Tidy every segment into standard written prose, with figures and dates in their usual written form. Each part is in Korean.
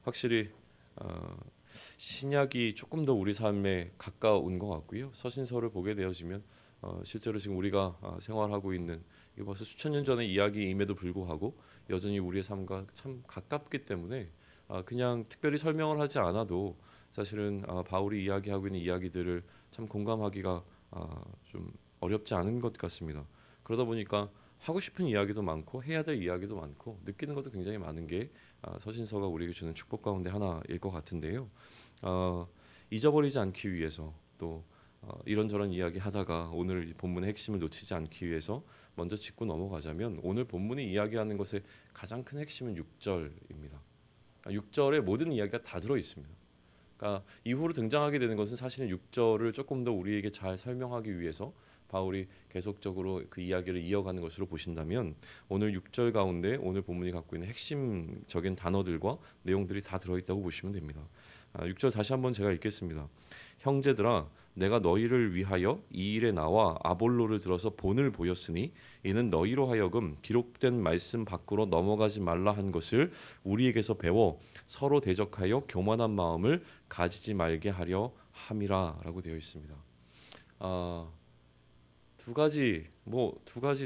확실히 신약이 조금 더 우리 삶에 가까운 것 같고요. 서신서를 보게 되어지면 실제로 지금 우리가 생활하고 있는 이게 벌써 수천 년 전의 이야기임에도 불구하고 여전히 우리의 삶과 참 가깝기 때문에 그냥 특별히 설명을 하지 않아도 사실은 바울이 이야기하고 있는 이야기들을 참 공감하기가 좀 어렵지 않은 것 같습니다. 그러다 보니까 하고 싶은 이야기도 많고 해야 될 이야기도 많고 느끼는 것도 굉장히 많은 게 서신서가 우리에게 주는 축복 가운데 하나일 것 같은데요. 어, 잊어버리지 않기 위해서 또 이런저런 이야기 하다가 오늘 이 본문의 핵심을 놓치지 않기 위해서 먼저 짚고 넘어가자면 오늘 본문이 이야기하는 것의 가장 큰 핵심은 6절입니다. 6절에 모든 이야기가 다 들어 있습니다. 그러니까 이후로 등장하게 되는 것은 사실은 6절을 조금 더 우리에게 잘 설명하기 위해서 바울이 계속적으로 그 이야기를 이어가는 것으로 보신다면 오늘 6절 가운데 오늘 본문이 갖고 있는 핵심적인 단어들과 내용들이 다 들어있다고 보시면 됩니다. 6절 다시 한번 제가 읽겠습니다. 형제들아 내가 너희를 위하여 이 일에 나와 아볼로를 들어서 본을 보였으니 이는 너희로 하여금 기록된 말씀 밖으로 넘어가지 말라 한 것을 우리에게서 배워 서로 대적하여 교만한 마음을 가지지 말게 하려 함이라라고 되어 있습니다. 두 가지,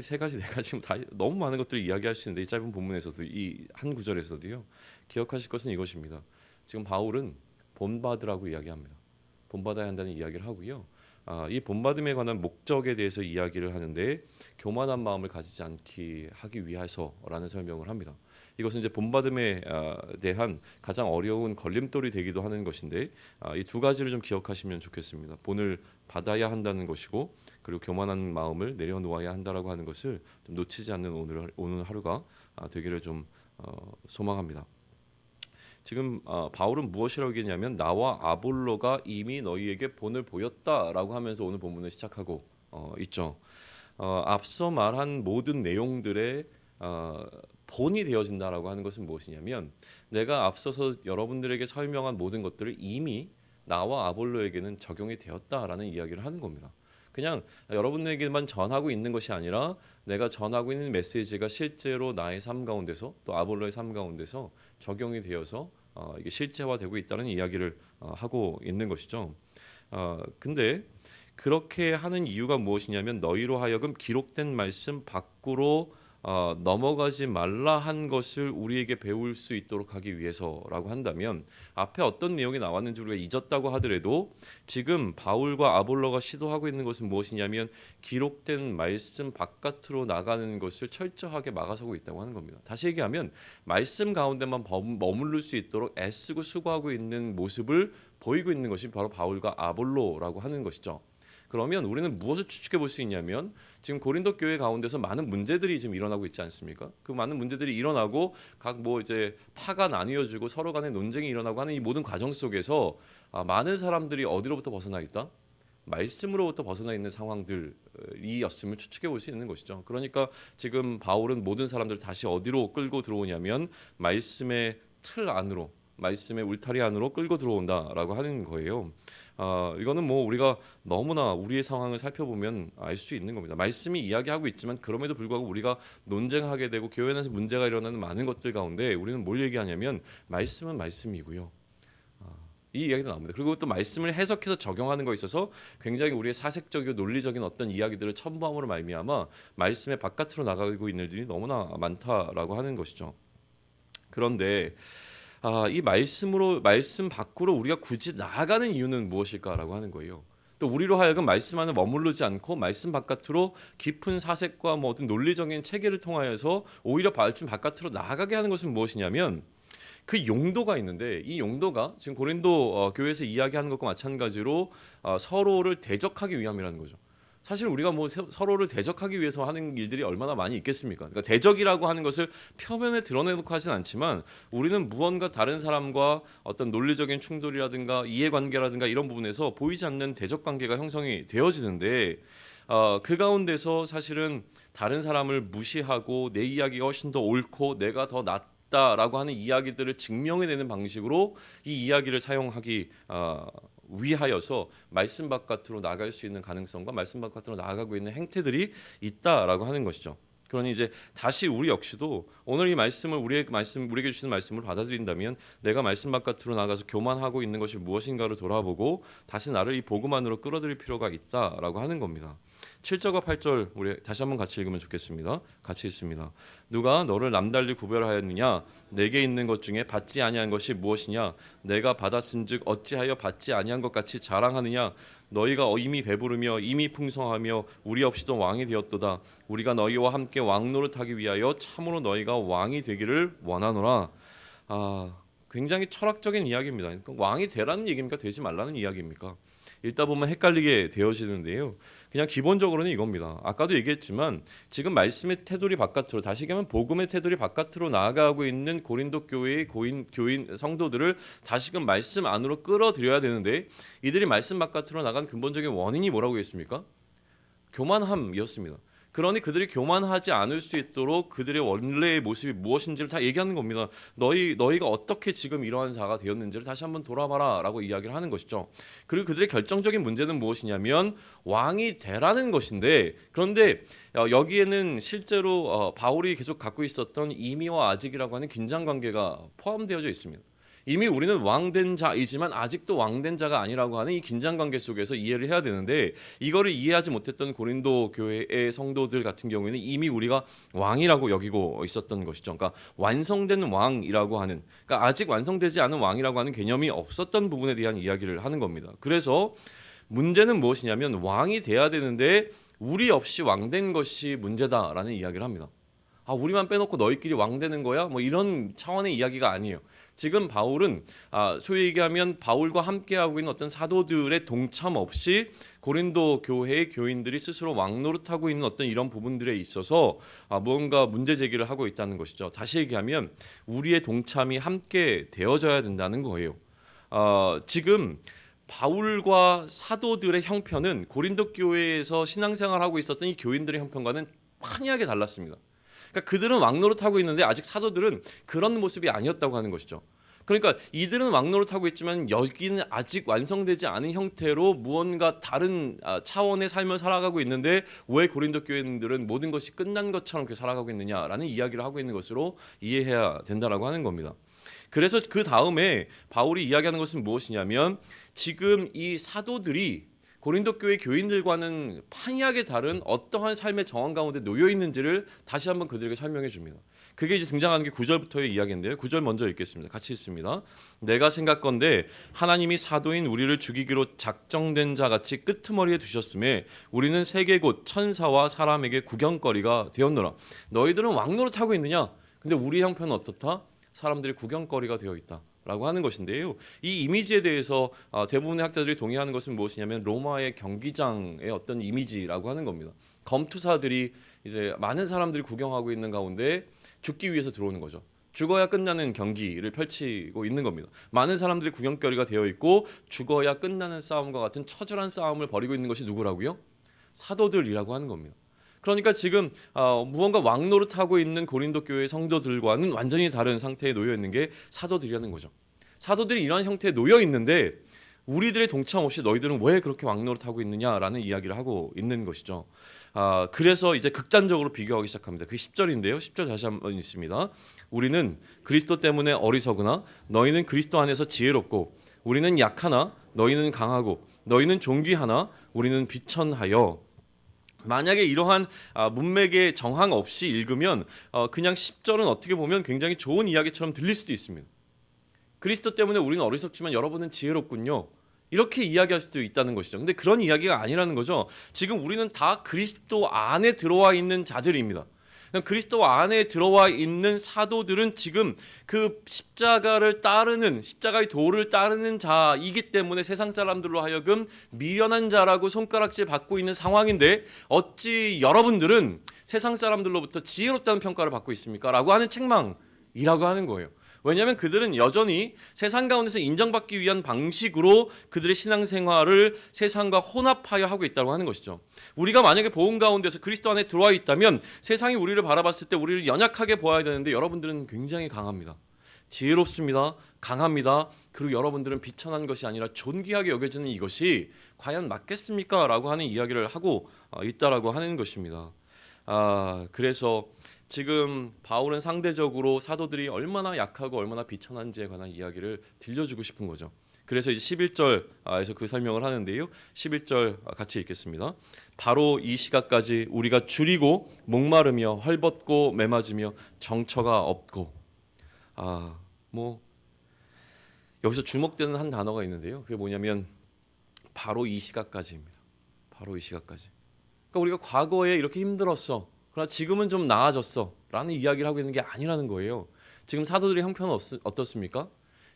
세 가지, 네 가지 지금 다 너무 많은 것들을 이야기할 수 있는데 이 짧은 본문에서도 이 한 구절에서도요. 기억하실 것은 이것입니다. 지금 바울은 본받으라고 이야기합니다. 본받아야 한다는 이야기를 하고요. 이 본받음에 관한 목적에 대해서 이야기를 하는데 교만한 마음을 가지지 않기 하기 위해서라는 설명을 합니다. 이것은 이제 본받음에 대한 가장 어려운 걸림돌이 되기도 하는 것인데 이 두 가지를 좀 기억하시면 좋겠습니다. 본을 받아야 한다는 것이고 그리고 교만한 마음을 내려놓아야 한다라고 하는 것을 좀 놓치지 않는 오늘 하루가 되기를 좀 소망합니다. 지금 바울은 무엇이라고 얘기했냐면 나와 아볼로가 이미 너희에게 본을 보였다라고 하면서 오늘 본문을 시작하고 있죠. 앞서 말한 모든 내용들의 본이 되어진다라고 하는 것은 무엇이냐면 내가 앞서서 여러분들에게 설명한 모든 것들을 이미 나와 아볼로에게는 적용이 되었다라는 이야기를 하는 겁니다. 그냥 여러분에게만 전하고 있는 것이 아니라 내가 전하고 있는 메시지가 실제로 나의 삶 가운데서 또 아볼로의 삶 가운데서 적용이 되어서 이게 실제화되고 있다는 이야기를 하고 있는 것이죠. 근데 그렇게 하는 이유가 무엇이냐면 너희로 하여금 기록된 말씀 밖으로 넘어가지 말라 한 것을 우리에게 배울 수 있도록 하기 위해서라고 한다면 앞에 어떤 내용이 나왔는지 우리가 잊었다고 하더라도 지금 바울과 아볼로가 시도하고 있는 것은 무엇이냐면 기록된 말씀 바깥으로 나가는 것을 철저하게 막아서고 있다고 하는 겁니다. 다시 얘기하면 말씀 가운데만 머무를 수 있도록 애쓰고 수고하고 있는 모습을 보이고 있는 것이 바로 바울과 아볼로라고 하는 것이죠. 그러면 우리는 무엇을 추측해 볼 수 있냐면 지금 고린도 교회 가운데서 많은 문제들이 지금 일어나고 있지 않습니까? 그 많은 문제들이 일어나고 각 이제 파가 나뉘어지고 서로 간의 논쟁이 일어나고 하는 이 모든 과정 속에서 많은 사람들이 어디로부터 벗어나 있다? 말씀으로부터 벗어나 있는 상황들이었음을 추측해 볼 수 있는 것이죠. 그러니까 지금 바울은 모든 사람들을 다시 어디로 끌고 들어오냐면 말씀의 틀 안으로, 말씀의 울타리 안으로 끌고 들어온다라고 하는 거예요. 이거는 우리가 너무나 우리의 상황을 살펴보면 알 수 있는 겁니다. 말씀이 이야기하고 있지만 그럼에도 불구하고 우리가 논쟁하게 되고 교회 안에서 문제가 일어나는 많은 것들 가운데 우리는 뭘 얘기하냐면 말씀은 말씀이고요. 이 이야기도 나옵니다. 그리고 또 말씀을 해석해서 적용하는 거에 있어서 굉장히 우리의 사색적이고 논리적인 어떤 이야기들을 첨부함으로 말미암아 말씀의 바깥으로 나가고 있는 일들이 너무나 많다라고 하는 것이죠. 그런데 이 말씀 밖으로 우리가 굳이 나아가는 이유는 무엇일까라고 하는 거예요. 또 우리로 하여금 말씀 안에 머무르지 않고 말씀 바깥으로 깊은 사색과 어떤 논리적인 체계를 통하여서 오히려 말씀 바깥으로 나아가게 하는 것은 무엇이냐면 그 용도가 있는데 이 용도가 지금 고린도 교회에서 이야기하는 것과 마찬가지로 서로를 대적하기 위함이라는 거죠. 사실 우리가 서로를 대적하기 위해서 하는 일들이 얼마나 많이 있겠습니까? 그러니까 대적이라고 하는 것을 표면에 드러내놓고 하진 않지만 우리는 무언가 다른 사람과 어떤 논리적인 충돌이라든가 이해관계라든가 이런 부분에서 보이지 않는 대적관계가 형성이 되어지는데 그 가운데서 사실은 다른 사람을 무시하고 내 이야기가 훨씬 더 옳고 내가 더 낫다라고 하는 이야기들을 증명해내는 방식으로 이 이야기를 사용하기 위하여서 말씀 바깥으로 나갈 수 있는 가능성과 말씀 바깥으로 나아가고 있는 행태들이 있다라고 하는 것이죠. 그러니 이제 다시 우리 역시도 오늘 이 말씀을 우리에게 주시는 말씀을 받아들인다면 내가 말씀 바깥으로 나가서 교만하고 있는 것이 무엇인가를 돌아보고 다시 나를 이 복음 안으로 끌어들일 필요가 있다라고 하는 겁니다. 7절과 8절 우리 다시 한번 같이 읽으면 좋겠습니다. 같이 읽습니다. 누가 너를 남달리 구별하였느냐? 내게 있는 것 중에 받지 아니한 것이 무엇이냐? 내가 받았은즉 어찌하여 받지 아니한 것 같이 자랑하느냐? 너희가 이미 배부르며 이미 풍성하며 우리 없이도 왕이 되었도다. 우리가 너희와 함께 왕노릇하기 위하여 참으로 너희가 왕이 되기를 원하노라. 굉장히 철학적인 이야기입니다. 그러니까 왕이 되라는 얘기입니까? 되지 말라는 이야기입니까? 읽다 보면 헷갈리게 되어지는데요. 그냥 기본적으로는 이겁니다. 아까도 얘기했지만 지금 말씀의 테두리 바깥으로, 다시 얘기하면 복음의 테두리 바깥으로 나아가고 있는 고린도 교회의 교인 성도들을 다시금 말씀 안으로 끌어들여야 되는데 이들이 말씀 바깥으로 나간 근본적인 원인이 뭐라고 했습니까? 교만함이었습니다. 그러니 그들이 교만하지 않을 수 있도록 그들의 원래의 모습이 무엇인지를 다 얘기하는 겁니다. 너희가 어떻게 지금 이러한 자가 되었는지를 다시 한번 돌아봐라 라고 이야기를 하는 것이죠. 그리고 그들의 결정적인 문제는 무엇이냐면 왕이 되라는 것인데, 그런데 여기에는 실제로 바울이 계속 갖고 있었던 이미와 아직이라고 하는 긴장관계가 포함되어져 있습니다. 이미 우리는 왕된 자이지만 아직도 왕된 자가 아니라고 하는 이 긴장관계 속에서 이해를 해야 되는데, 이거를 이해하지 못했던 고린도 교회의 성도들 같은 경우에는 이미 우리가 왕이라고 여기고 있었던 것이죠. 그러니까 완성된 왕이라고 하는, 그러니까 아직 완성되지 않은 왕이라고 하는 개념이 없었던 부분에 대한 이야기를 하는 겁니다. 그래서 문제는 무엇이냐면 왕이 돼야 되는데 우리 없이 왕된 것이 문제다라는 이야기를 합니다. 우리만 빼놓고 너희끼리 왕되는 거야? 뭐 이런 차원의 이야기가 아니에요. 지금 바울은 소위 얘기하면 바울과 함께하고 있는 어떤 사도들의 동참 없이 고린도 교회의 교인들이 스스로 왕노릇하고 있는 어떤 이런 부분들에 있어서 무언가 문제 제기를 하고 있다는 것이죠. 다시 얘기하면 우리의 동참이 함께 되어져야 된다는 거예요. 지금 바울과 사도들의 형편은 고린도 교회에서 신앙생활하고 있었던 이 교인들의 형편과는 판이하게 달랐습니다. 그러니까 그들은 왕노릇하고 있는데 아직 사도들은 그런 모습이 아니었다고 하는 것이죠. 그러니까 이들은 왕노릇하고 있지만 여기는 아직 완성되지 않은 형태로 무언가 다른 차원의 삶을 살아가고 있는데 왜 고린도 교인들은 모든 것이 끝난 것처럼 그렇게 살아가고 있느냐라는 이야기를 하고 있는 것으로 이해해야 된다라고 하는 겁니다. 그래서 그 다음에 바울이 이야기하는 것은 무엇이냐면 지금 이 사도들이 고린도 교회 교인들과는 판이하게 다른 어떠한 삶의 정황 가운데 놓여 있는지를 다시 한번 그들에게 설명해 줍니다. 그게 이제 등장하는 게 9절부터의 이야기인데요. 9절 먼저 읽겠습니다. 같이 읽습니다. 내가 생각건대 하나님이 사도인 우리를 죽이기로 작정된 자 같이 끄트머리에 두셨음에 우리는 세계 곳 천사와 사람에게 구경거리가 되었노라. 너희들은 왕노릇하고 있느냐? 근데 우리 형편은 어떻다? 사람들이 구경거리가 되어 있다. 라고 하는 것인데요. 이 이미지에 대해서 대부분의 학자들이 동의하는 것은 무엇이냐면 로마의 경기장의 어떤 이미지라고 하는 겁니다. 검투사들이 이제 많은 사람들이 구경하고 있는 가운데 죽기 위해서 들어오는 거죠. 죽어야 끝나는 경기를 펼치고 있는 겁니다. 많은 사람들이 구경거리가 되어 있고 죽어야 끝나는 싸움과 같은 처절한 싸움을 벌이고 있는 것이 누구라고요? 사도들이라고 하는 겁니다. 그러니까 지금 무언가 왕노릇하고 있는 고린도 교회 성도들과는 완전히 다른 상태에 놓여 있는 게 사도들이라는 거죠. 사도들이 이러한 형태에 놓여 있는데 우리들의 동참 없이 너희들은 왜 그렇게 왕노릇하고 있느냐라는 이야기를 하고 있는 것이죠. 그래서 이제 극단적으로 비교하기 시작합니다. 그게 10절인데요. 10절 다시 한번 있습니다. 우리는 그리스도 때문에 어리석으나 너희는 그리스도 안에서 지혜롭고 우리는 약하나 너희는 강하고 너희는 존귀하나 우리는 비천하여. 만약에 이러한 문맥의 정황 없이 읽으면 그냥 10절은 어떻게 보면 굉장히 좋은 이야기처럼 들릴 수도 있습니다. 그리스도 때문에 우리는 어리석지만 여러분은 지혜롭군요. 이렇게 이야기할 수도 있다는 것이죠. 근데 그런 이야기가 아니라는 거죠. 지금 우리는 다 그리스도 안에 들어와 있는 자들입니다. 그리스도 안에 들어와 있는 사도들은 지금 그 십자가를 따르는, 십자가의 도를 따르는 자이기 때문에 세상 사람들로 하여금 미련한 자라고 손가락질 받고 있는 상황인데 어찌 여러분들은 세상 사람들로부터 지혜롭다는 평가를 받고 있습니까? 라고 하는 책망이라고 하는 거예요. 왜냐하면 그들은 여전히 세상 가운데서 인정받기 위한 방식으로 그들의 신앙생활을 세상과 혼합하여 하고 있다고 하는 것이죠. 우리가 만약에 복음 가운데서 그리스도 안에 들어와 있다면 세상이 우리를 바라봤을 때 우리를 연약하게 보아야 되는데 여러분들은 굉장히 강합니다. 지혜롭습니다. 강합니다. 그리고 여러분들은 비천한 것이 아니라 존귀하게 여겨지는 이것이 과연 맞겠습니까? 라고 하는 이야기를 하고 있다라고 하는 것입니다. 그래서 지금 바울은 상대적으로 사도들이 얼마나 약하고 얼마나 비천한지에 관한 이야기를 들려주고 싶은 거죠. 그래서 이제 11절에서 그 설명을 하는데요. 11절 같이 읽겠습니다. 바로 이 시각까지 우리가 줄이고 목마르며 헐벗고 매맞으며 정처가 없고 뭐 여기서 주목되는 한 단어가 있는데요. 그게 뭐냐면 바로 이 시각까지입니다. 바로 이 시각까지. 그러니까 우리가 과거에 이렇게 힘들었어. 그러나 지금은 좀 나아졌어. 라는 이야기를 하고 있는 게 아니라는 거예요. 지금 사도들의 형편은 어떻습니까?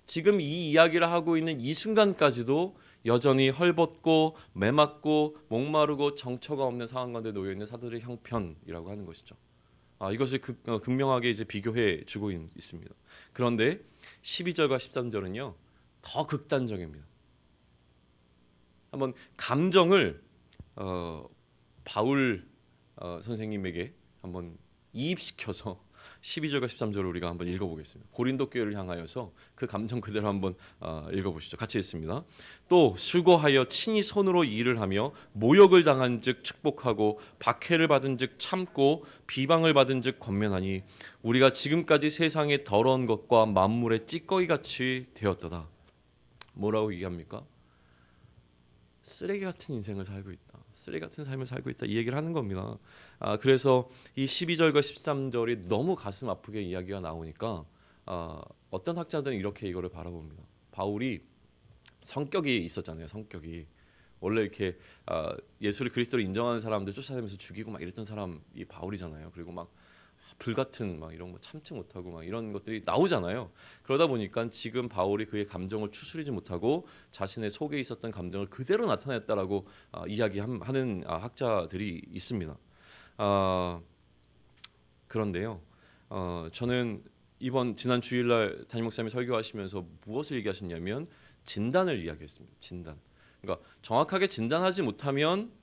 지금 이 이야기를 하고 있는 이 순간까지도 여전히 헐벗고 매맞고 목마르고 정처가 없는 상황 가운데 놓여 있는 사도들의 형편이라고 하는 것이죠. 이것을 극명하게 이제 비교해 주고 있습니다. 그런데 12절과 13절은요 더 극단적입니다. 한번 감정을 바울 선생님에게 한번 이입시켜서 12절과 13절을 우리가 한번 읽어보겠습니다. 고린도 교회를 향하여서 그 감정 그대로 한번 읽어보시죠. 같이 읽습니다. 또 수고하여 친히 손으로 일을 하며 모욕을 당한 즉 축복하고 박해를 받은 즉 참고 비방을 받은 즉 권면하니 우리가 지금까지 세상의 더러운 것과 만물의 찌꺼기같이 되었도다. 뭐라고 얘기합니까? 쓰레기 같은 인생을 살고 있다. 쓰레기 같은 삶을 살고 있다. 이 얘기를 하는 겁니다. 그래서 이 12절과 13절이 너무 가슴 아프게 이야기가 나오니까 어떤 학자들은 이렇게 이거를 바라봅니다. 바울이 성격이 있었잖아요. 성격이 원래 이렇게 예수를 그리스도로 인정하는 사람들 쫓아다니면서 죽이고 막 이랬던 사람이 바울이잖아요. 그리고 막 불같은 막 이런 거 참지 못하고 막 이런 것들이 나오잖아요. 그러다 보니까 지금 바울이 그의 감정을 추스리지 못하고 자신의 속에 있었던 감정을 그대로 나타냈다라고 이야기하는 학자들이 있습니다. 그런데요, 저는 지난 주일날 담임 목사님이 설교하시면서 무엇을 얘기하셨냐면 진단을 이야기했습니다. 진단. 그러니까 정확하게 진단하지 못하면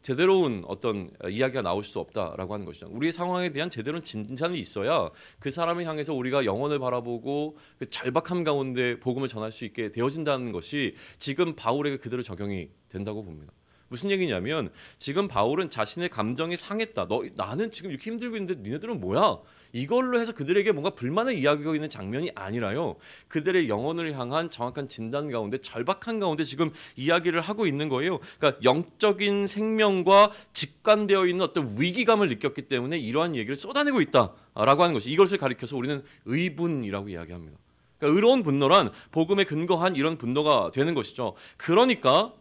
제대로운 어떤 이야기가 나올 수 없다라고 하는 것이죠. 우리의 상황에 대한 제대로운 진단이 있어야 그 사람을 향해서 우리가 영혼을 바라보고 그 절박함 가운데 복음을 전할 수 있게 되어진다는 것이 지금 바울에게 그대로 적용이 된다고 봅니다. 무슨 얘기냐면 지금 바울은 자신의 감정이 상했다. 나는 지금 이렇게 힘들고 있는데 니네들은 뭐야? 이걸로 해서 그들에게 뭔가 불만을 이야기하고 있는 장면이 아니라요. 그들의 영혼을 향한 정확한 진단 가운데 절박한 가운데 지금 이야기를 하고 있는 거예요. 그러니까 영적인 생명과 직관되어 있는 어떤 위기감을 느꼈기 때문에 이러한 얘기를 쏟아내고 있다라고 하는 것이 이것을 가리켜서 우리는 의분이라고 이야기합니다. 그러니까 의로운 분노란 복음에 근거한 이런 분노가 되는 것이죠. 그러니까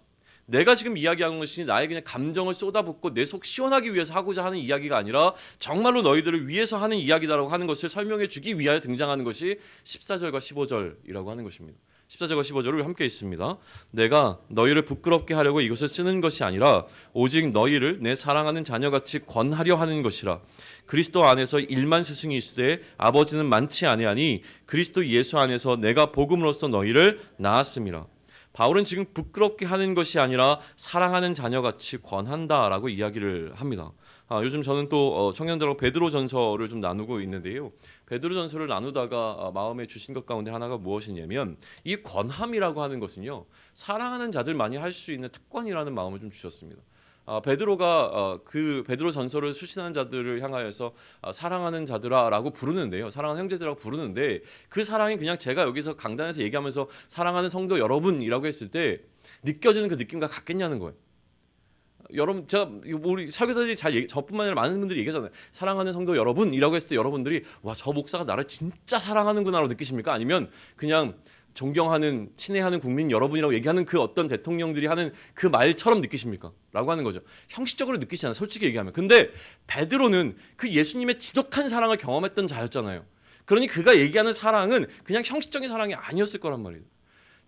내가 지금 이야기하는 것이 나의 그냥 감정을 쏟아붓고 내 속 시원하기 위해서 하고자 하는 이야기가 아니라 정말로 너희들을 위해서 하는 이야기다라고 하는 것을 설명해 주기 위하여 등장하는 것이 14절과 15절이라고 하는 것입니다. 14절과 15절을 함께 있습니다. 내가 너희를 부끄럽게 하려고 이것을 쓰는 것이 아니라 오직 너희를 내 사랑하는 자녀같이 권하려 하는 것이라. 그리스도 안에서 1만 스승이 있으되 아버지는 많지 아니하니 그리스도 예수 안에서 내가 복음으로써 너희를 낳았음이라. 바울은 지금 부끄럽게 하는 것이 아니라 사랑하는 자녀같이 권한다라고 이야기를 합니다. 요즘 저는 또 청년들하고 베드로전서를 좀 나누고 있는데요. 베드로전서를 나누다가 마음에 주신 것 가운데 하나가 무엇이냐면 이 권함이라고 하는 것은요. 사랑하는 자들만이 할 수 있는 특권이라는 마음을 좀 주셨습니다. 베드로가 그 베드로 전서를 수신하는 자들을 향하여서 사랑하는 자들아라고 부르는데요. 사랑하는 형제들이라고 부르는데 그 사랑이 그냥 제가 여기서 강단에서 얘기하면서 사랑하는 성도 여러분이라고 했을 때 느껴지는 그 느낌과 같겠냐는 거예요. 여러분, 제가 우리 설교사들이 저뿐만 아니라 많은 분들이 얘기하잖아요. 사랑하는 성도 여러분이라고 했을 때 여러분들이 와, 저 목사가 나를 진짜 사랑하는구나라고 느끼십니까? 아니면 그냥 존경하는 친애하는 국민 여러분이라고 얘기하는 그 어떤 대통령들이 하는 그 말처럼 느끼십니까? 라고 하는 거죠. 형식적으로 느끼시잖아요. 솔직히 얘기하면. 근데 베드로는 그 예수님의 지독한 사랑을 경험했던 자였잖아요. 그러니 그가 얘기하는 사랑은 그냥 형식적인 사랑이 아니었을 거란 말이에요.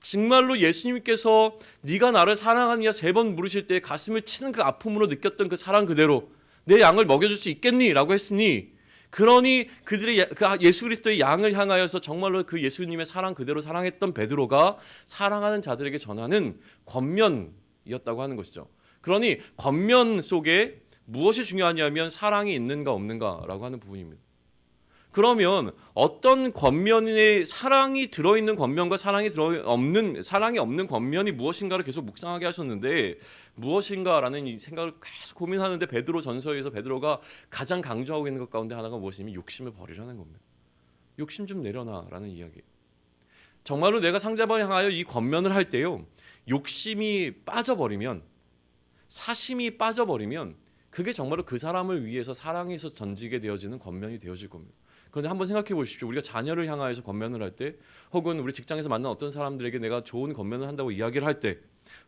정말로 예수님께서 네가 나를 사랑하느냐 3번 물으실 때 가슴을 치는 그 아픔으로 느꼈던 그 사랑 그대로 내 양을 먹여줄 수 있겠니? 라고 했으니 그러니 그들의 예수 그리스도의 양을 향하여서 정말로 그 예수님의 사랑 그대로 사랑했던 베드로가 사랑하는 자들에게 전하는 권면이었다고 하는 것이죠. 그러니 권면 속에 무엇이 중요하냐면 사랑이 있는가 없는가라고 하는 부분입니다. 그러면 어떤 권면에 사랑이 들어있는 권면과 사랑이 없는 권면이 무엇인가를 계속 묵상하게 하셨는데, 무엇인가라는 이 생각을 계속 고민하는데 베드로 전서에서 베드로가 가장 강조하고 있는 것 가운데 하나가 무엇이냐면 욕심을 버리라는 겁니다. 욕심 좀 내려놔라는 이야기. 정말로 내가 상대방을 향하여 이 권면을 할 때요, 욕심이 빠져버리면, 사심이 빠져버리면 그게 정말로 그 사람을 위해서 사랑해서 던지게 되어지는 권면이 되어질 겁니다. 그런데 한번 생각해 보십시오. 우리가 자녀를 향하여서 권면을 할 때, 혹은 우리 직장에서 만난 어떤 사람들에게 내가 좋은 권면을 한다고 이야기를 할 때,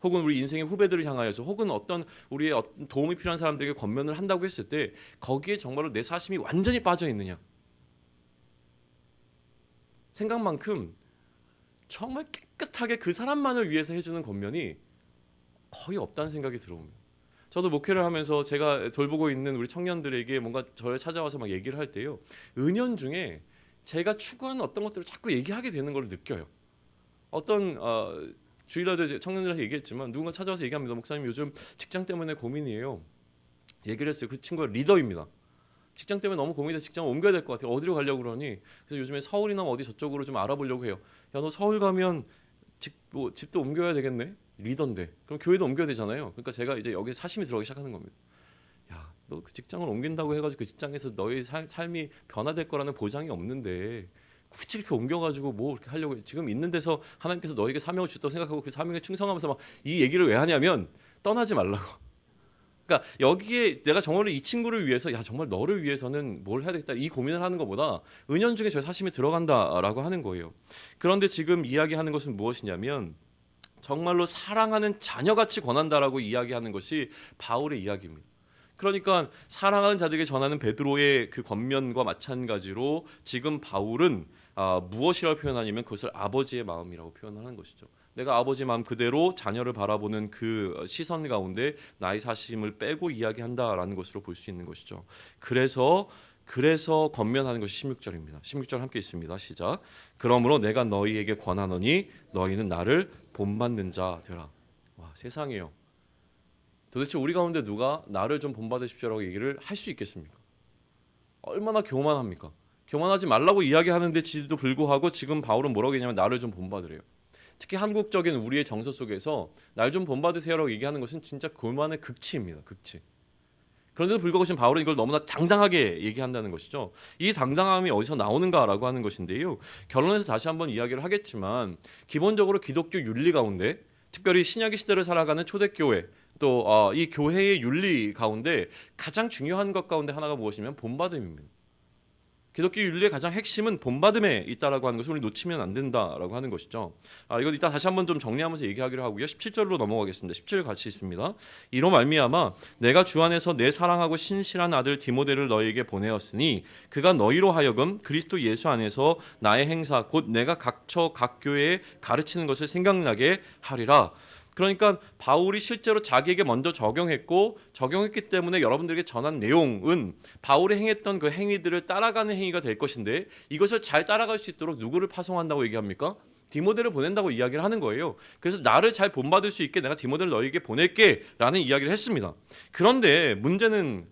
혹은 우리 인생의 후배들을 향하여서, 혹은 어떤 우리의 어떤 도움이 필요한 사람들에게 권면을 한다고 했을 때 거기에 정말로 내 사심이 완전히 빠져 있느냐, 생각만큼 정말 깨끗하게 그 사람만을 위해서 해주는 권면이 거의 없다는 생각이 들어옵니다. 저도 목회를 하면서 제가 돌보고 있는 우리 청년들에게 뭔가 저를 찾아와서 막 얘기를 할 때요, 은연중에 제가 추구하는 어떤 것들을 자꾸 얘기하게 되는 걸 느껴요. 어떤 주일날도 청년들한테 얘기했지만 누군가 찾아와서 얘기합니다. 목사님 요즘 직장 때문에 고민이에요. 얘기를 했어요. 그 친구가 리더입니다. 직장 때문에 너무 고민돼. 직장을 옮겨야 될 것 같아요. 어디로 가려고 그러니? 그래서 요즘에 서울이나 어디 저쪽으로 좀 알아보려고 해요. 야, 너 서울 가면 집도 옮겨야 되겠네? 리더인데. 그럼 교회도 옮겨야 되잖아요. 그러니까 제가 이제 여기에 사심이 들어가기 시작하는 겁니다. 야, 너 그 직장을 옮긴다고 해가지고 그 직장에서 너의 삶이 변화될 거라는 보장이 없는데 굳이 이렇게 옮겨가지고 뭐 이렇게 하려고 해. 지금 있는 데서 하나님께서 너에게 사명을 주셨다고 생각하고 그 사명에 충성하면서 막 이 얘기를 왜 하냐면, 떠나지 말라고. 그러니까 여기에 내가 정말로 이 친구를 위해서, 야 정말 너를 위해서는 뭘 해야 되겠다, 이 고민을 하는 것보다 은연중에 저 사심이 들어간다라고 하는 거예요. 그런데 지금 이야기하는 것은 무엇이냐면, 정말로 사랑하는 자녀같이 권한다라고 이야기하는 것이 바울의 이야기입니다. 그러니까 사랑하는 자들에게 전하는 베드로의 그 권면과 마찬가지로 지금 바울은 무엇이라고 표현하냐면 그것을 아버지의 마음이라고 표현하는 것이죠. 내가 아버지의 마음 그대로 자녀를 바라보는 그 시선 가운데 나의 사심을 빼고 이야기한다라는 것으로 볼 수 있는 것이죠. 그래서 권면하는 것이 16절입니다. 16절 함께 있습니다. 시작. 그러므로 내가 너희에게 권하노니 너희는 나를 본받는 자 되라. 와, 세상에요. 도대체 우리 가운데 누가 나를 좀 본받으십시오라고 얘기를 할 수 있겠습니까? 얼마나 교만합니까? 교만하지 말라고 이야기하는데 지도 불구하고 지금 바울은 뭐라고 했냐면 나를 좀 본받으래요. 특히 한국적인 우리의 정서 속에서 날 좀 본받으세요라고 얘기하는 것은 진짜 교만의 극치입니다. 극치. 그런데도 불구하고 지금 바울은 이걸 너무나 당당하게 얘기한다는 것이죠. 이 당당함이 어디서 나오는가라고 하는 것인데요, 결론에서 다시 한번 이야기를 하겠지만 기본적으로 기독교 윤리 가운데, 특별히 신약의 시대를 살아가는 초대교회, 또 이 교회의 윤리 가운데 가장 중요한 것 가운데 하나가 무엇이냐면 본받음입니다. 기독교 윤리의 가장 핵심은 본받음에 있다라고 하는 것을 우리 놓치면 안 된다라고 하는 것이죠. 이거 이따 다시 한번 좀 정리하면서 얘기하기로 하고요. 17절로 넘어가겠습니다. 17절 같이 있습니다. 이로 말미암아 내가 주 안에서 내 사랑하고 신실한 아들 디모데를 너희에게 보내었으니 그가 너희로 하여금 그리스도 예수 안에서 나의 행사 곧 내가 각처 각 교회에 가르치는 것을 생각나게 하리라. 그러니까 바울이 실제로 자기에게 먼저 적용했기 때문에 여러분들에게 전한 내용은 바울이 행했던 그 행위들을 따라가는 행위가 될 것인데, 이것을 잘 따라갈 수 있도록 누구를 파송한다고 얘기합니까? 디모데를 보낸다고 이야기를 하는 거예요. 그래서 나를 잘 본받을 수 있게 내가 디모데를 너희에게 보낼게 라는 이야기를 했습니다. 그런데 문제는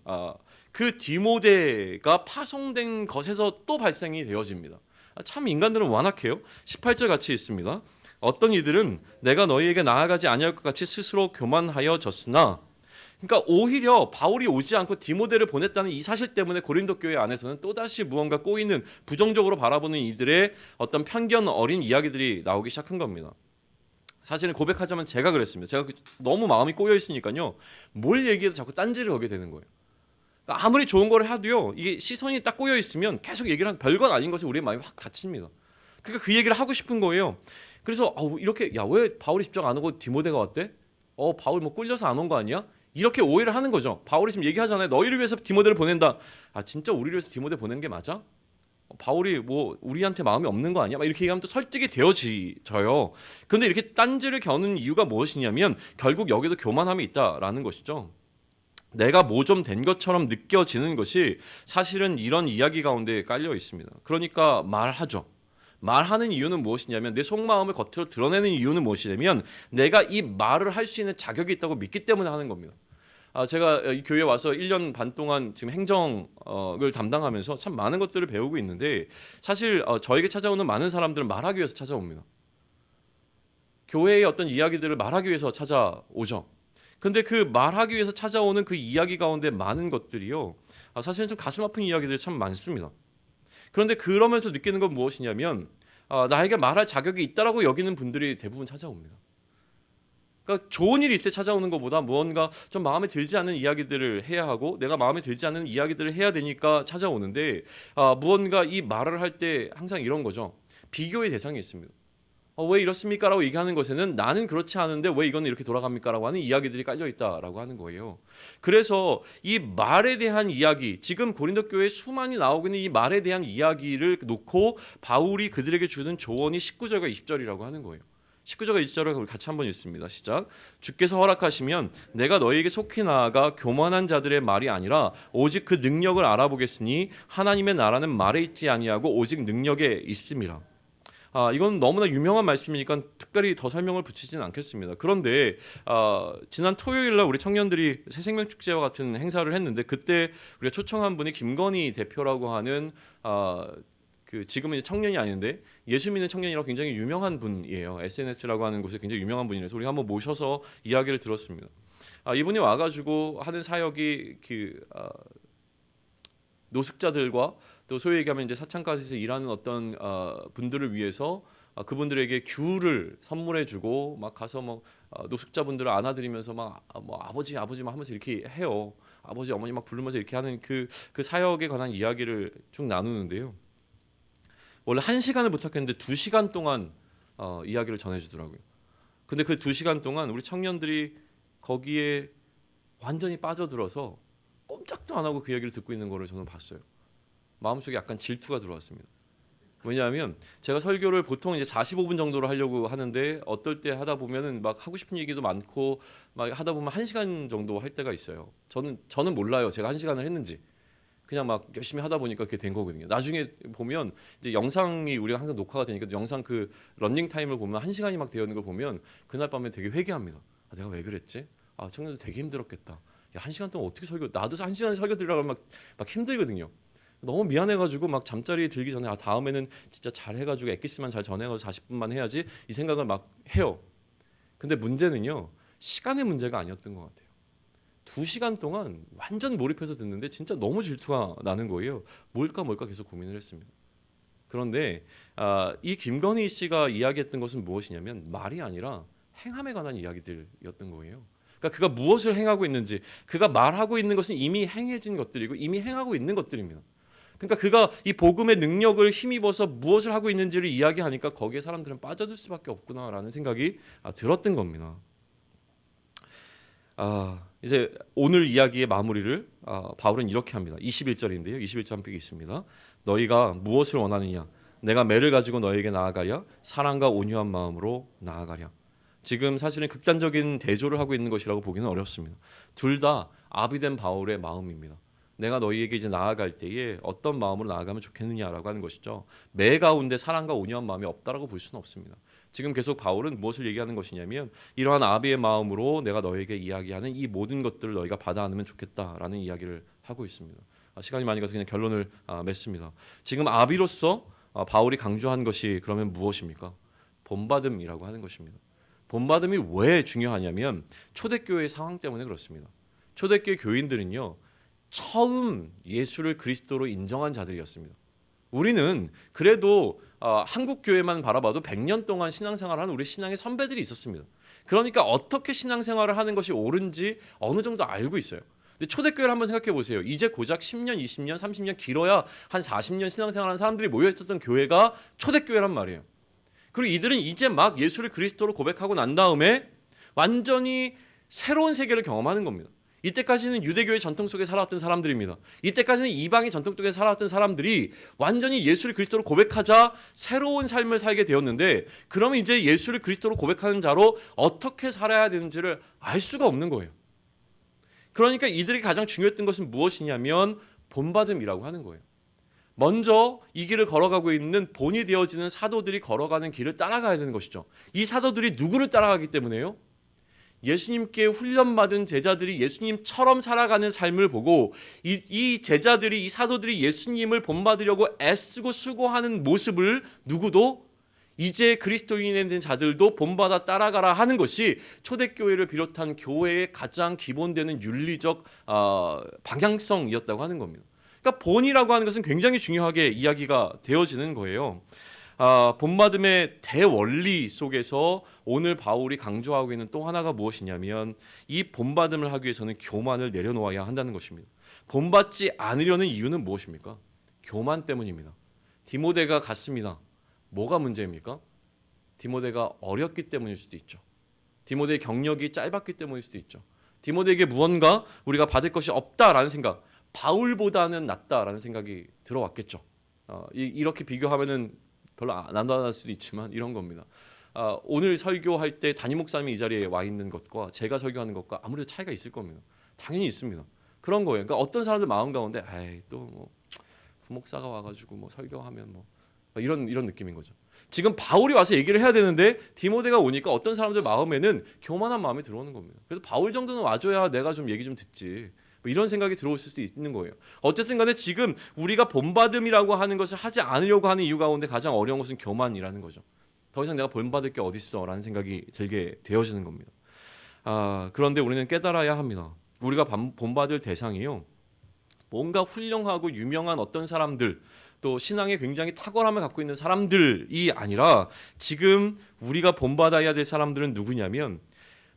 그 디모데가 파송된 것에서 또 발생이 되어집니다. 참 인간들은 완악해요. 18절 같이 있습니다. 어떤 이들은 내가 너희에게 나아가지 아니할 것 같이 스스로 교만하여졌으나, 그러니까 오히려 바울이 오지 않고 디모데를 보냈다는 이 사실 때문에 고린도 교회 안에서는 또다시 무언가 꼬이는, 부정적으로 바라보는 이들의 어떤 편견 어린 이야기들이 나오기 시작한 겁니다. 사실은 고백하자면 제가 그랬습니다. 제가 너무 마음이 꼬여 있으니까요, 뭘 얘기해도 자꾸 딴지를 거게 되는 거예요. 그러니까 아무리 좋은 걸 해도요, 이게 시선이 딱 꼬여 있으면 계속 얘기를 하면 별건 아닌 것이 우리의 마음이 확 다칩니다. 그러니까 그 얘기를 하고 싶은 거예요. 그래서 이렇게, 야 왜 바울이 직접 안 오고 디모데가 왔대? 바울 뭐 꿀려서 안 온 거 아니야? 이렇게 오해를 하는 거죠. 바울이 지금 얘기하잖아요. 너희를 위해서 디모데를 보낸다. 진짜 우리를 위해서 디모데 보낸 게 맞아? 바울이 뭐 우리한테 마음이 없는 거 아니야? 막 이렇게 얘기하면 또 설득이 되어져요. 그런데 이렇게 딴지를 겨누는 이유가 무엇이냐면 결국 여기도 교만함이 있다라는 것이죠. 내가 뭐 좀 된 것처럼 느껴지는 것이 사실은 이런 이야기 가운데 깔려 있습니다. 그러니까 말하죠. 말하는 이유는 무엇이냐면, 내 속마음을 겉으로 드러내는 이유는 무엇이냐면 내가 이 말을 할 수 있는 자격이 있다고 믿기 때문에 하는 겁니다. 제가 이 교회에 와서 1년 반 동안 지금 행정을 담당하면서 참 많은 것들을 배우고 있는데 사실 저에게 찾아오는 많은 사람들은 말하기 위해서 찾아옵니다. 교회의 어떤 이야기들을 말하기 위해서 찾아오죠. 근데 그 말하기 위해서 찾아오는 그 이야기 가운데 많은 것들이요. 사실은 좀 가슴 아픈 이야기들이 참 많습니다. 그런데 그러면서 느끼는 건 무엇이냐면 나에게 말할 자격이 있다라고 여기는 분들이 대부분 찾아옵니다. 그러니까 좋은 일이 있을 때 찾아오는 것보다 무언가 좀 마음에 들지 않는 이야기들을 해야 하고 내가 마음에 들지 않는 이야기들을 해야 되니까 찾아오는데 무언가 이 말을 할 때 항상 이런 거죠. 비교의 대상이 있습니다. 왜 이렇습니까? 라고 얘기하는 것에는 나는 그렇지 않은데 왜 이건 이렇게 돌아갑니까? 라고 하는 이야기들이 깔려있다라고 하는 거예요. 그래서 이 말에 대한 이야기, 지금 고린도 교회에 수많이 나오고 있는 이 말에 대한 이야기를 놓고 바울이 그들에게 주는 조언이 19절과 20절이라고 하는 거예요. 19절과 20절을 우리 같이 한번 읽습니다. 시작. 주께서 허락하시면 내가 너희에게 속히 나아가 교만한 자들의 말이 아니라 오직 그 능력을 알아보겠으니 하나님의 나라는 말에 있지 아니하고 오직 능력에 있음이라. 이건 너무나 유명한 말씀이니까 특별히 더 설명을 붙이지는 않겠습니다. 그런데 지난 토요일 날 우리 청년들이 새생명 축제와 같은 행사를 했는데 그때 우리가 초청한 분이 김건희 대표라고 하는 그 지금은 이제 청년이 아닌데 예수 믿는 청년이라고 굉장히 유명한 분이에요. SNS라고 하는 곳에 굉장히 유명한 분이라서 우리가 한번 모셔서 이야기를 들었습니다. 이분이 와가지고 하는 사역이 노숙자들과 또 소위 얘기하면 이제 사창가에서 일하는 어떤 분들을 위해서 그분들에게 귤을 선물해주고 막 가서 뭐 노숙자분들을 안아드리면서 막 뭐 아버지 막 하면서 이렇게 해요. 아버지 어머니 막 부르면서 이렇게 하는 그 사역에 관한 이야기를 쭉 나누는데요. 원래 1시간을 부탁했는데 2시간 동안 이야기를 전해주더라고요. 근데 그 2시간 동안 우리 청년들이 거기에 완전히 빠져들어서 꼼짝도 안 하고 그 이야기를 듣고 있는 거를 저는 봤어요. 마음속에 약간 질투가 들어왔습니다. 왜냐하면 제가 설교를 보통 이제 45분 정도로 하려고 하는데 어떨 때 하다 보면은 막 하고 싶은 얘기도 많고 막 하다 보면 1시간 정도 할 때가 있어요. 저는 몰라요. 제가 1시간을 했는지. 그냥 막 열심히 하다 보니까 그렇게 된 거거든요. 나중에 보면 이제 영상이 우리가 항상 녹화가 되니까 영상 그 런닝 타임을 보면 1시간이 막 되어 있는 걸 보면 그날 밤에 되게 회개합니다. 내가 왜 그랬지? 청년들 되게 힘들었겠다. 야, 1시간 동안 어떻게 나도 1시간 설교 드리려고 막 힘들거든요. 너무 미안해가지고 막 잠자리에 들기 전에 다음에는 진짜 잘 해가지고 엑기스만 잘 전해가지고 40분만 해야지 이 생각을 막 해요. 근데 문제는요. 시간의 문제가 아니었던 것 같아요. 2시간 동안 완전 몰입해서 듣는데 진짜 너무 질투가 나는 거예요. 뭘까 계속 고민을 했습니다. 그런데 이 김건희 씨가 이야기했던 것은 무엇이냐면 말이 아니라 행함에 관한 이야기들이었던 거예요. 그러니까 그가 무엇을 행하고 있는지, 그가 말하고 있는 것은 이미 행해진 것들이고 이미 행하고 있는 것들입니다. 그러니까 그가 이 복음의 능력을 힘입어서 무엇을 하고 있는지를 이야기하니까 거기에 사람들은 빠져들 수밖에 없구나라는 생각이 들었던 겁니다. 이제 오늘 이야기의 마무리를 바울은 이렇게 합니다. 21절인데요. 21절 한 편 있습니다. 너희가 무엇을 원하느냐? 내가 매를 가지고 너에게 나아가랴? 사랑과 온유한 마음으로 나아가랴? 지금 사실은 극단적인 대조를 하고 있는 것이라고 보기는 어렵습니다. 둘 다 아비된 바울의 마음입니다. 내가 너희에게 이제 나아갈 때에 어떤 마음으로 나아가면 좋겠느냐라고 하는 것이죠. 매 가운데 사랑과 온유한 마음이 없다라고 볼 수는 없습니다. 지금 계속 바울은 무엇을 얘기하는 것이냐면 이러한 아비의 마음으로 내가 너에게 이야기하는 이 모든 것들을 너희가 받아 안으면 좋겠다라는 이야기를 하고 있습니다. 시간이 많이 가서 그냥 결론을 맺습니다. 지금 아비로서 바울이 강조한 것이 그러면 무엇입니까? 본받음이라고 하는 것입니다. 본받음이 왜 중요하냐면 초대교회의 상황 때문에 그렇습니다. 초대교회 교인들은요. 처음 예수를 그리스도로 인정한 자들이었습니다. 우리는 그래도 한국 교회만 바라봐도 100년 동안 신앙생활을 하는 우리 신앙의 선배들이 있었습니다. 그러니까 어떻게 신앙생활을 하는 것이 옳은지 어느 정도 알고 있어요. 근데 초대교회를 한번 생각해 보세요. 이제 고작 10년, 20년, 30년 길어야 한 40년 신앙생활하는 사람들이 모여 있었던 교회가 초대교회란 말이에요. 그리고 이들은 이제 막 예수를 그리스도로 고백하고 난 다음에 완전히 새로운 세계를 경험하는 겁니다. 이때까지는 유대교의 전통 속에 살아왔던 사람들입니다. 이때까지는 이방의 전통 속에 살아왔던 사람들이 완전히 예수를 그리스도로 고백하자 새로운 삶을 살게 되었는데 그러면 이제 예수를 그리스도로 고백하는 자로 어떻게 살아야 되는지를 알 수가 없는 거예요. 그러니까 이들에게 가장 중요했던 것은 무엇이냐면 본받음이라고 하는 거예요. 먼저 이 길을 걸어가고 있는 본이 되어지는 사도들이 걸어가는 길을 따라가야 되는 것이죠. 이 사도들이 누구를 따라가기 때문에요? 예수님께 훈련받은 제자들이 예수님처럼 살아가는 삶을 보고 이 제자들이, 이 사도들이 예수님을 본받으려고 애쓰고 수고하는 모습을 누구도, 이제 그리스도인이 된 자들도 본받아 따라가라 하는 것이 초대교회를 비롯한 교회의 가장 기본되는 윤리적 방향성이었다고 하는 겁니다. 그러니까 본이라고 하는 것은 굉장히 중요하게 이야기가 되어지는 거예요. 본받음의 대원리 속에서 오늘 바울이 강조하고 있는 또 하나가 무엇이냐면, 이 본받음을 하기 위해서는 교만을 내려놓아야 한다는 것입니다. 본받지 않으려는 이유는 무엇입니까? 교만 때문입니다. 디모데가 갔습니다. 뭐가 문제입니까? 디모데가 어렸기 때문일 수도 있죠. 디모데의 경력이 짧았기 때문일 수도 있죠. 디모데에게 무언가 우리가 받을 것이 없다라는 생각, 바울보다는 낫다라는 생각이 들어왔겠죠. 이렇게 비교하면은 별로 안 나타날 수도 있지만 이런 겁니다. 오늘 설교할 때 담임 목사님이 이 자리에 와 있는 것과 제가 설교하는 것과 아무래도 차이가 있을 겁니다. 당연히 있습니다. 그런 거예요. 그러니까 어떤 사람들 마음 가운데 또 뭐 부목사가 와가지고 뭐 설교하면 뭐 이런 느낌인 거죠. 지금 바울이 와서 얘기를 해야 되는데 디모데가 오니까 어떤 사람들 마음에는 교만한 마음이 들어오는 겁니다. 그래서 바울 정도는 와줘야 내가 좀 얘기 좀 듣지, 뭐 이런 생각이 들어올 수도 있는 거예요. 어쨌든 간에 지금 우리가 본받음이라고 하는 것을 하지 않으려고 하는 이유 가운데 가장 어려운 것은 교만이라는 거죠. 더 이상 내가 본받을 게 어딨어 라는 생각이 들게 되어지는 겁니다. 그런데 우리는 깨달아야 합니다. 우리가 본받을 대상이요, 뭔가 훌륭하고 유명한 어떤 사람들, 또 신앙에 굉장히 탁월함을 갖고 있는 사람들이 아니라 지금 우리가 본받아야 될 사람들은 누구냐면,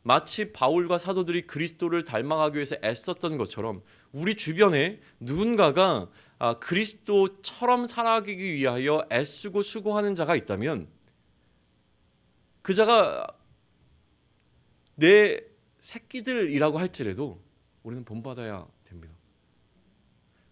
마치 바울과 사도들이 그리스도를 닮아가기 위해서 애썼던 것처럼 우리 주변에 누군가가 그리스도처럼 살아가기 위하여 애쓰고 수고하는 자가 있다면 그 자가 내 새끼들이라고 할지라도 우리는 본받아야 됩니다.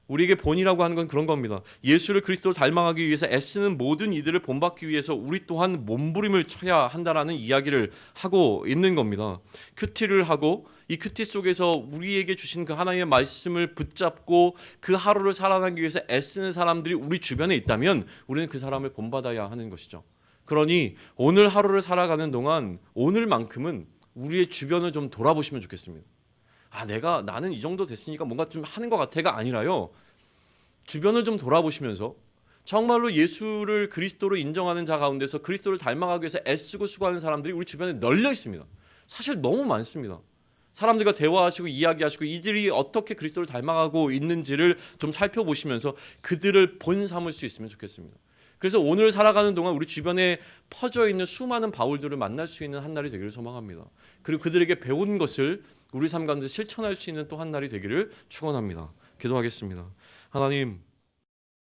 우리에게 본이라고 하는 건 그런 겁니다. 예수를 그리스도로 닮아가기 위해서 애쓰는 모든 이들을 본받기 위해서 우리 또한 몸부림을 쳐야 한다라는 이야기를 하고 있는 겁니다. 큐티를 하고 이 큐티 속에서 우리에게 주신 그 하나님의 말씀을 붙잡고 그 하루를 살아가기 위해서 애쓰는 사람들이 우리 주변에 있다면 우리는 그 사람을 본받아야 하는 것이죠. 그러니 오늘 하루를 살아가는 동안 오늘만큼은 우리의 주변을 좀 돌아보시면 좋겠습니다. 나는 이 정도 됐으니까 뭔가 좀 하는 것 같아가 아니라요, 주변을 좀 돌아보시면서 정말로 예수를 그리스도로 인정하는 자 가운데서 그리스도를 닮아가기 위해서 애쓰고 수고하는 사람들이 우리 주변에 널려 있습니다. 사실 너무 많습니다. 사람들과 대화하시고 이야기하시고 이들이 어떻게 그리스도를 닮아가고 있는지를 좀 살펴보시면서 그들을 본 삼을 수 있으면 좋겠습니다. 그래서 오늘 살아가는 동안 우리 주변에 퍼져 있는 수많은 바울들을 만날 수 있는 한 날이 되기를 소망합니다. 그리고 그들에게 배운 것을 우리 삶 가운데 실천할 수 있는 또 한 날이 되기를 축원합니다. 기도하겠습니다. 하나님,